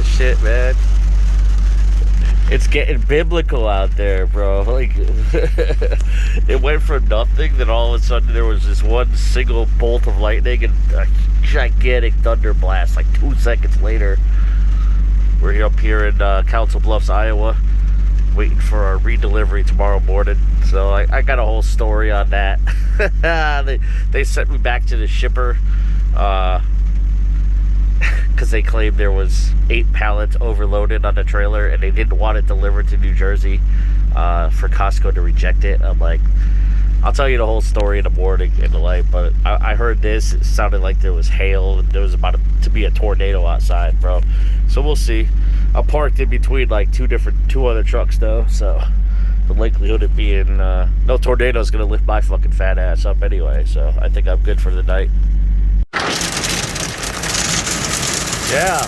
that shit, man. It's getting biblical out there, bro. Like, it went from nothing, then all of a sudden there was this one single bolt of lightning and a gigantic thunder blast. Like 2 seconds later, we're up here in Council Bluffs, Iowa, waiting for our redelivery tomorrow morning. So I got a whole story on that. They sent me back to the shipper because they claimed there was 8 pallets overloaded on the trailer and they didn't want it delivered to New Jersey for Costco to reject it. I'm like, I'll tell you the whole story in the morning in the light, but I heard this. It sounded like there was hail and there was about to be a tornado outside, bro. So we'll see. I'm parked in between like two other trucks though, so the likelihood of being no tornado is gonna lift my fucking fat ass up anyway. So I think I'm good for the night. Yeah,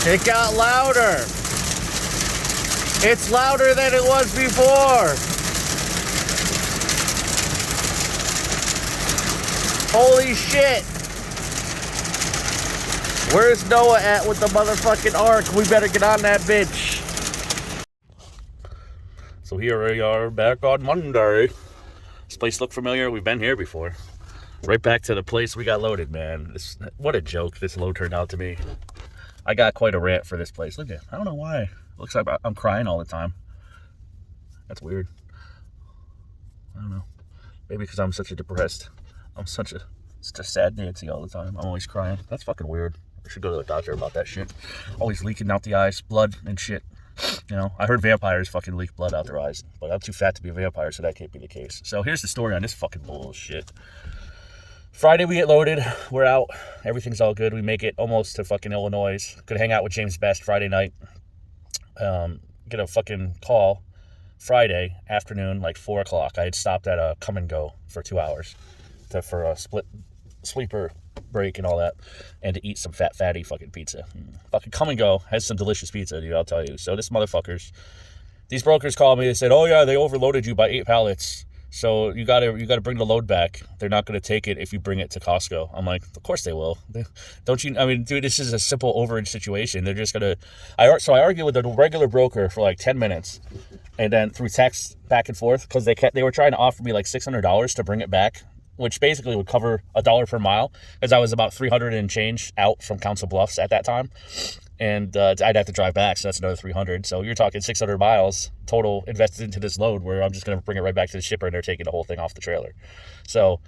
it got louder. It's louder than it was before. Holy shit. Where's Noah at with the motherfucking ark? We better get on that bitch. So here we are back on Monday. This place look familiar? We've been here before. Right back to the place we got loaded, man. What a joke this load turned out to be. I got quite a rant for this place. Look at it. I don't know why. It looks like I'm crying all the time. That's weird. I don't know. Maybe because I'm such such a sad Nancy all the time. I'm always crying. That's fucking weird. I should go to the doctor about that shit. Always leaking out the eyes, blood and shit. You know, I heard vampires fucking leak blood out their eyes, but I'm too fat to be a vampire, so that can't be the case. So here's the story on this fucking bullshit. Friday we get loaded, we're out, everything's all good, we make it almost to fucking Illinois. Could hang out with James Best Friday night. Get a fucking call Friday afternoon, like 4 o'clock. I had stopped at a Come and Go for 2 hours for a sleeper break and all that, and to eat some fatty fucking pizza. Fucking Come and Go has some delicious pizza, dude, I'll tell you. So these brokers called me, they said, oh yeah, they overloaded you by 8 pallets. So you gotta bring the load back. They're not gonna take it if you bring it to Costco. I'm like, of course they will. Don't you? I mean, dude, this is a simple overage situation. They're just gonna. So I argued with a regular broker for like 10 minutes, and then through text back and forth because they were trying to offer me like $600 to bring it back, which basically would cover $1 per mile because I was about 300 and change out from Council Bluffs at that time. And I'd have to drive back, so that's another 300. So you're talking 600 miles total invested into this load where I'm just going to bring it right back to the shipper and they're taking the whole thing off the trailer. So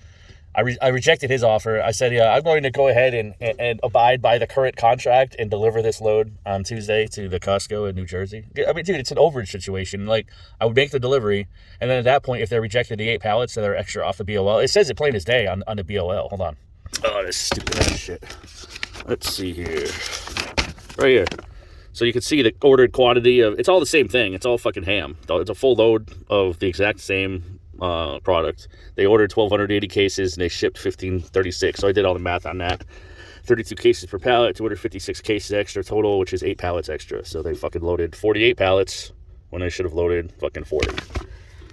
I rejected his offer. I said, yeah, I'm going to go ahead and abide by the current contract and deliver this load on Tuesday to the Costco in New Jersey. I mean, dude, it's an overage situation. Like, I would make the delivery, and then at that point, if they rejected the 8 pallets that are extra off the BOL, it says it plain as day on the BOL. Hold on. Oh, this stupid ass shit. Let's see here. Right here. So you can see the ordered quantity of, it's all the same thing. It's all fucking ham. It's a full load of the exact same product. They ordered 1,280 cases and they shipped 1,536. So I did all the math on that. 32 cases per pallet, 256 cases extra total, which is 8 pallets extra. So they fucking loaded 48 pallets when they should have loaded fucking 40.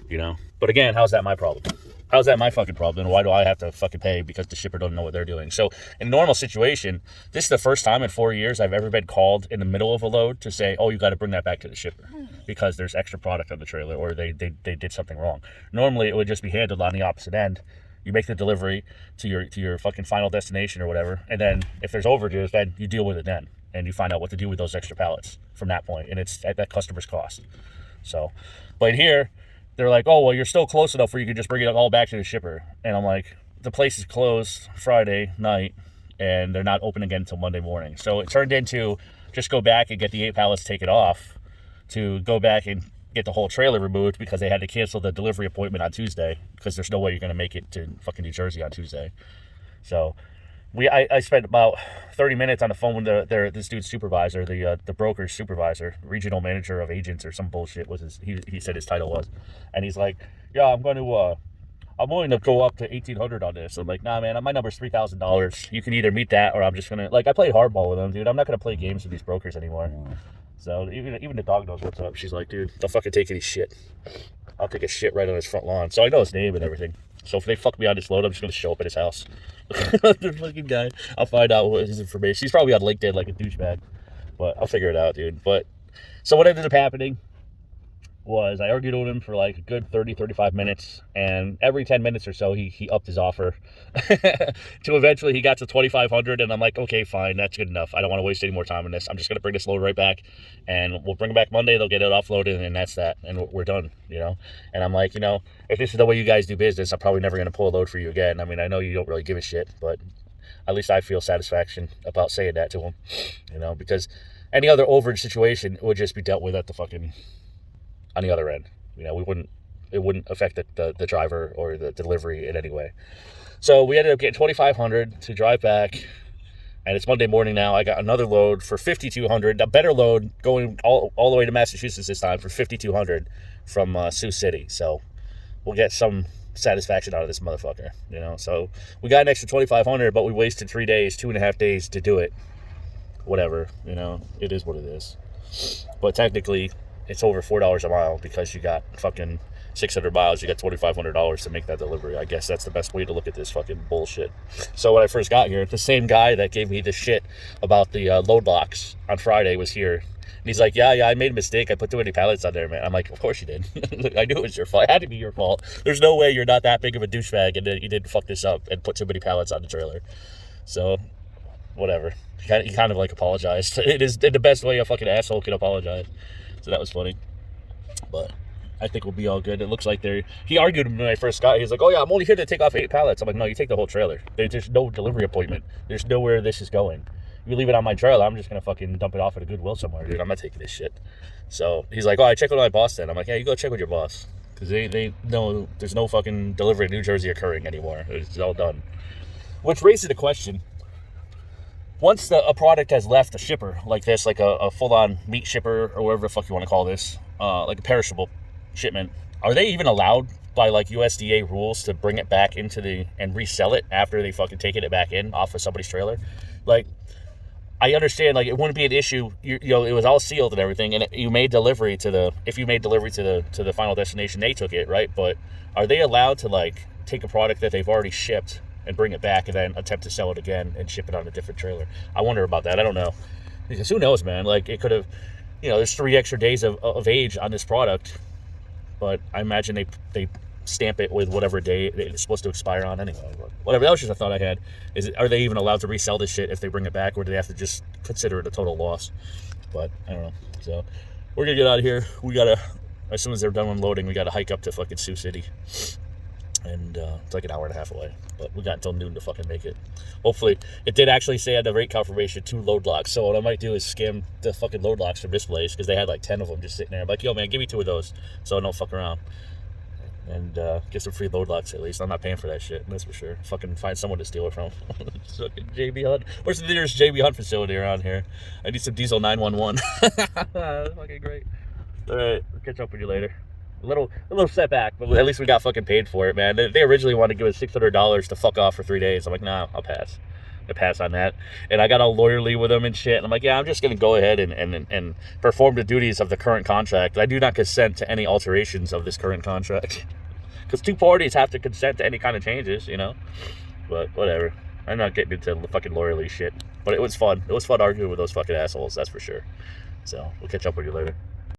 You know? But again, how's that my problem? How's that my fucking problem? And why do I have to fucking pay because the shipper doesn't know what they're doing? So in a normal situation, this is the first time in 4 years I've ever been called in the middle of a load to say, oh, you got to bring that back to the shipper because there's extra product on the trailer or they did something wrong. Normally it would just be handled on the opposite end. You make the delivery to your fucking final destination or whatever, and then if there's overages, then you deal with it then, and you find out what to do with those extra pallets from that point, and it's at that customer's cost. So, but here, they're like, oh, well, you're still close enough where you can just bring it all back to the shipper. And I'm like, the place is closed Friday night, and they're not open again until Monday morning. So it turned into just go back and get the 8 pallets taken off to go back and get the whole trailer removed because they had to cancel the delivery appointment on Tuesday because there's no way you're going to make it to fucking New Jersey on Tuesday. So I spent about 30 minutes on the phone with this dude's supervisor, the broker's supervisor, regional manager of agents or some bullshit was he said his title was, and he's like, yeah, I'm willing to go up to $1,800 on this. I'm like, nah, man, my number's $3,000. You can either meet that or I'm just gonna, like, I played hardball with him, dude. I'm not gonna play games with these brokers anymore. So even the dog knows what's up. She's like, dude, don't fucking take any shit. I'll take a shit right on his front lawn. So I know his name and everything. So if they fuck me on this load, I'm just gonna show up at his house. The fucking guy. I'll find out what his information. He's probably on LinkedIn like a douchebag. But I'll figure it out, dude. But so what ended up happening was I argued with him for like a good 30, 35 minutes, and every 10 minutes or so he upped his offer to eventually he got to 2,500, and I'm like, okay, fine, that's good enough. I don't want to waste any more time on this. I'm just going to bring this load right back, and we'll bring it back Monday. They'll get it offloaded, and that's that, and we're done, you know? And I'm like, you know, if this is the way you guys do business, I'm probably never going to pull a load for you again. I mean, I know you don't really give a shit, but at least I feel satisfaction about saying that to him, you know, because any other overage situation would just be dealt with at the fucking on the other end. You know, it wouldn't affect the driver or the delivery in any way. So we ended up getting 2,500 to drive back, and it's Monday morning now. I got another load for 5,200, a better load going all the way to Massachusetts this time for 5,200 from Sioux City. So we'll get some satisfaction out of this motherfucker, you know. So we got an extra 2,500, but we wasted 3 days, 2.5 days to do it. Whatever, you know, it is what it is. But technically, it's over $4 a mile because you got fucking 600 miles. You got $2,500 to make that delivery. I guess that's the best way to look at this fucking bullshit. So when I first got here, the same guy that gave me the shit about the load locks on Friday was here. And he's like, yeah, I made a mistake. I put too many pallets on there, man. I'm like, of course you did. I knew it was your fault. It had to be your fault. There's no way you're not that big of a douchebag and you didn't fuck this up and put too many pallets on the trailer. So, whatever. He kind of like apologized. It is the best way a fucking asshole can apologize. So that was funny. But I think we'll be all good. It looks like he argued when I first got here. He's like, oh yeah, I'm only here to take off 8 pallets. I'm like, no, you take the whole trailer. There's no delivery appointment. There's nowhere this is going. You leave it on my trailer, I'm just going to fucking dump it off at a Goodwill somewhere, dude. I'm not taking this shit. So he's like, oh, I checked with my boss then. I'm like, yeah, you go check with your boss. Because they know there's no fucking delivery in New Jersey occurring anymore. It's all done. Which raises the question. Once a product has left a shipper like this, like a full-on meat shipper or whatever the fuck you want to call this, like a perishable shipment, are they even allowed by like USDA rules to bring it back and resell it after they fucking taken it back in off of somebody's trailer? Like, I understand, like, it wouldn't be an issue. You know, it was all sealed and everything, and if you made delivery to the final destination, they took it, right? But are they allowed to like take a product that they've already shipped and bring it back and then attempt to sell it again and ship it on a different trailer? I wonder about that. I don't know. Because who knows, man? Like, it could have, you know, there's 3 extra days of age on this product, but I imagine they stamp it with whatever day it's supposed to expire on anyway. Whatever. That was just a thought I had. Are they even allowed to resell this shit if they bring it back, or do they have to just consider it a total loss? But I don't know. So we're going to get out of here. We got to, as soon as they're done unloading, we got to hike up to fucking Sioux City. And it's like an hour and a half away, but we got until noon to fucking make it. Hopefully, it did actually say on the rate confirmation 2 load locks. So what I might do is scam the fucking load locks from this place, because they had like 10 of them just sitting there. I'm like, yo, man, give me 2 of those so I don't fuck around. And get some free load locks at least. I'm not paying for that shit, that's for sure. Fucking find someone to steal it from. Fucking JB Hunt. Where's the nearest JB Hunt facility around here? I need some diesel 911. Fucking great. All right, I'll catch up with you later. A little setback, but at least we got fucking paid for it, man. They originally wanted to give us $600 to fuck off for 3 days. I'm like, nah, I'll pass. I pass on that. And I got all lawyerly with them and shit. And I'm like, yeah, I'm just going to go ahead and perform the duties of the current contract. I do not consent to any alterations of this current contract. Because 2 parties have to consent to any kind of changes, you know? But whatever. I'm not getting into the fucking lawyerly shit. But it was fun. It was fun arguing with those fucking assholes, that's for sure. So we'll catch up with you later.